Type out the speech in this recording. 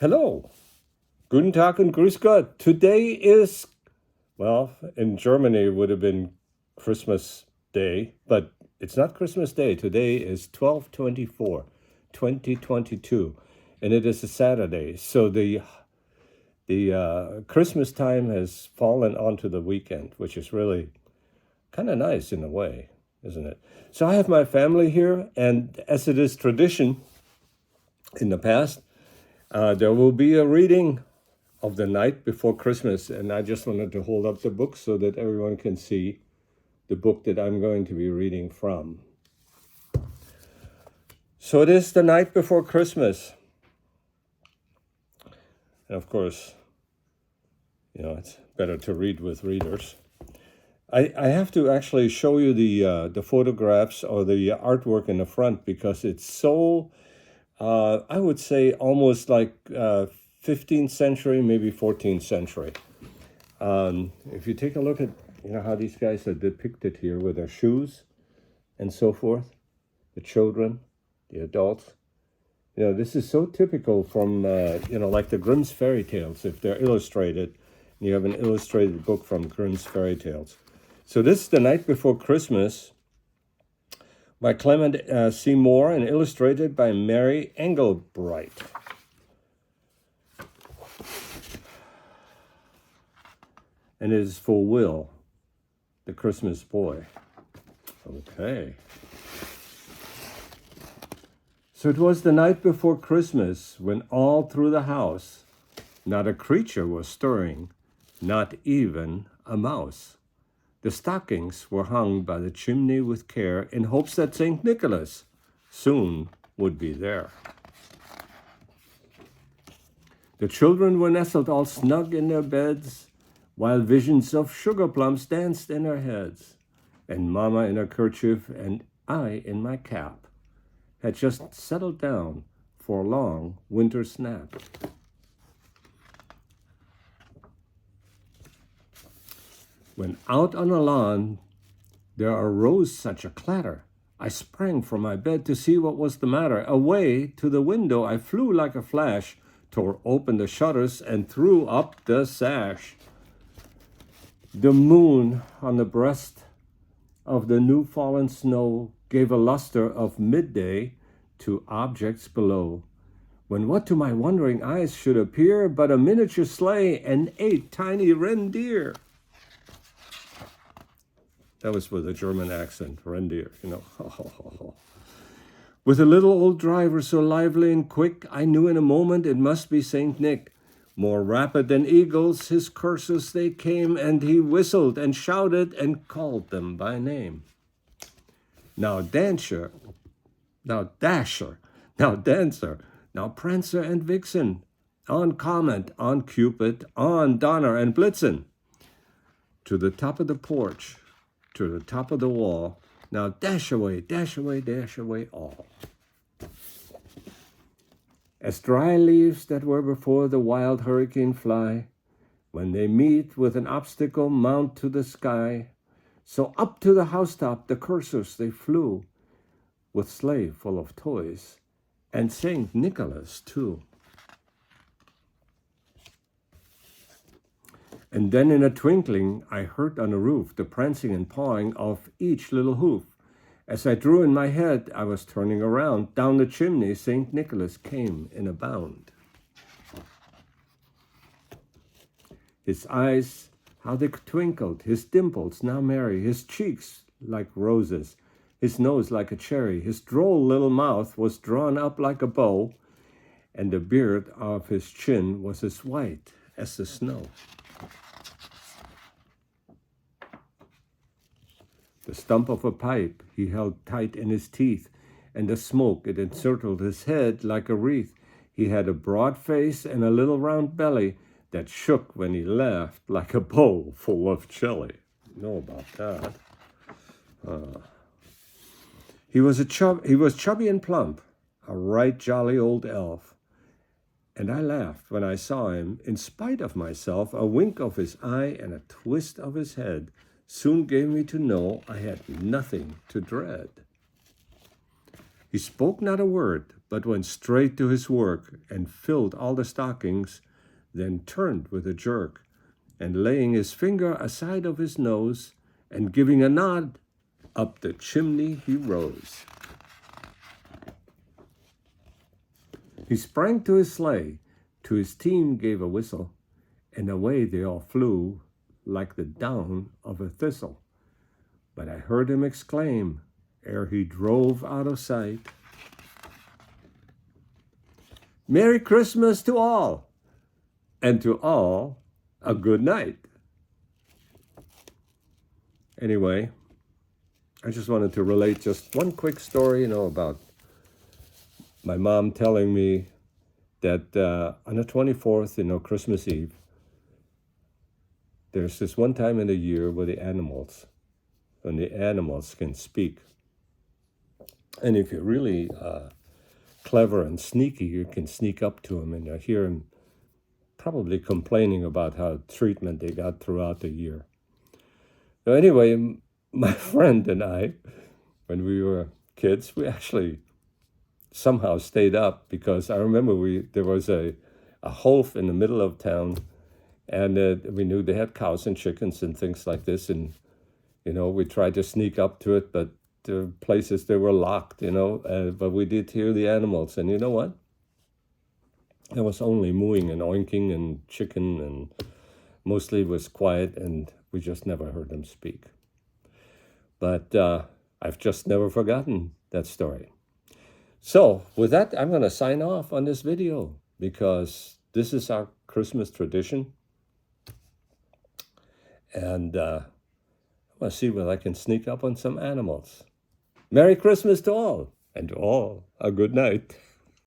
Hello. Guten Tag und Grüß Gott. Today is, well, in Germany it would have been Christmas Day, but it's not Christmas Day. Today is 12/24, 2022, and it is a Saturday. So the Christmas time has fallen onto the weekend, which is really kind of nice in a way, isn't it? So I have my family here, and as it is tradition in the past, there will be a reading of the night before Christmas, and I just wanted to hold up the book so that everyone can see the book that I'm going to be reading from. So it is the night before Christmas. And of course, it's better to read with readers. I have to actually show you the photographs or the artwork in the front because it's so, I would say, almost like 15th century, maybe 14th century. If you take a look at how these guys are depicted here with their shoes and so forth, the children, the adults, this is so typical from like the Grimm's fairy tales. If they're illustrated, you have an illustrated book from Grimm's fairy tales. So this is The Night Before Christmas by Clement C. Moore and illustrated by Mary Engelbright. And it is for Will, the Christmas boy. Okay. So it was the night before Christmas when all through the house not a creature was stirring, not even a mouse. The stockings were hung by the chimney with care in hopes that St. Nicholas soon would be there. The children were nestled all snug in their beds, while visions of sugar plums danced in their heads, and Mama in her kerchief and I in my cap had just settled down for a long winter's nap. When out on the lawn there arose such a clatter, I sprang from my bed to see what was the matter. Away to the window I flew like a flash, tore open the shutters and threw up the sash. The moon on the breast of the new-fallen snow gave a luster of midday to objects below, when what to my wondering eyes should appear but a miniature sleigh and 8 tiny reindeer. That was with a German accent, reindeer, With a little old driver so lively and quick, I knew in a moment it must be St. Nick. More rapid than eagles, his coursers they came, and he whistled and shouted and called them by name. Now Dancer, now Dasher, now Dancer, now Prancer and Vixen, on Comet, on Cupid, on Donner and Blitzen. To the top of the porch, to the top of the wall, now dash away all. As dry leaves that were before the wild hurricane fly, when they meet with an obstacle mount to the sky, so up to the housetop the coursers they flew, with sleigh full of toys, and St. Nicholas too. And then in a twinkling I heard on the roof the prancing and pawing of each little hoof. As I drew in my head, I was turning around. Down the chimney, St. Nicholas came in a bound. His eyes, how they twinkled, his dimples now merry, his cheeks like roses, his nose like a cherry, his droll little mouth was drawn up like a bow, and the beard of his chin was as white as the snow. The stump of a pipe he held tight in his teeth, and the smoke it encircled his head like a wreath. He had a broad face and a little round belly that shook when he laughed like a bowl full of jelly. Know about that. He was chubby and plump, a right jolly old elf. And I laughed when I saw him, in spite of myself. A wink of his eye and a twist of his head soon gave me to know I had nothing to dread. He spoke not a word, but went straight to his work and filled all the stockings, then turned with a jerk, and laying his finger aside of his nose, and giving a nod, up the chimney he rose. He sprang to his sleigh, to his team gave a whistle, and away they all flew like the down of a thistle. But I heard him exclaim, ere he drove out of sight, "Merry Christmas to all, and to all a good night." Anyway, I just wanted to relate just one quick story, about my mom telling me that on the 24th, Christmas Eve, there's this one time in the year when the animals can speak. And if you're really clever and sneaky, you can sneak up to them and you hear them probably complaining about how treatment they got throughout the year. So anyway, my friend and I, when we were kids, we actually somehow stayed up because I remember there was a Hof in the middle of town, and we knew they had cows and chickens and things like this, and we tried to sneak up to it, but the places they were locked, but we did hear the animals, and you know what? There was only mooing and oinking and chicken, and mostly it was quiet, and we just never heard them speak. But I've just never forgotten that story. So with that, I'm going to sign off on this video because this is our Christmas tradition. And I'm going to see whether I can sneak up on some animals. Merry Christmas to all, and to all a good night.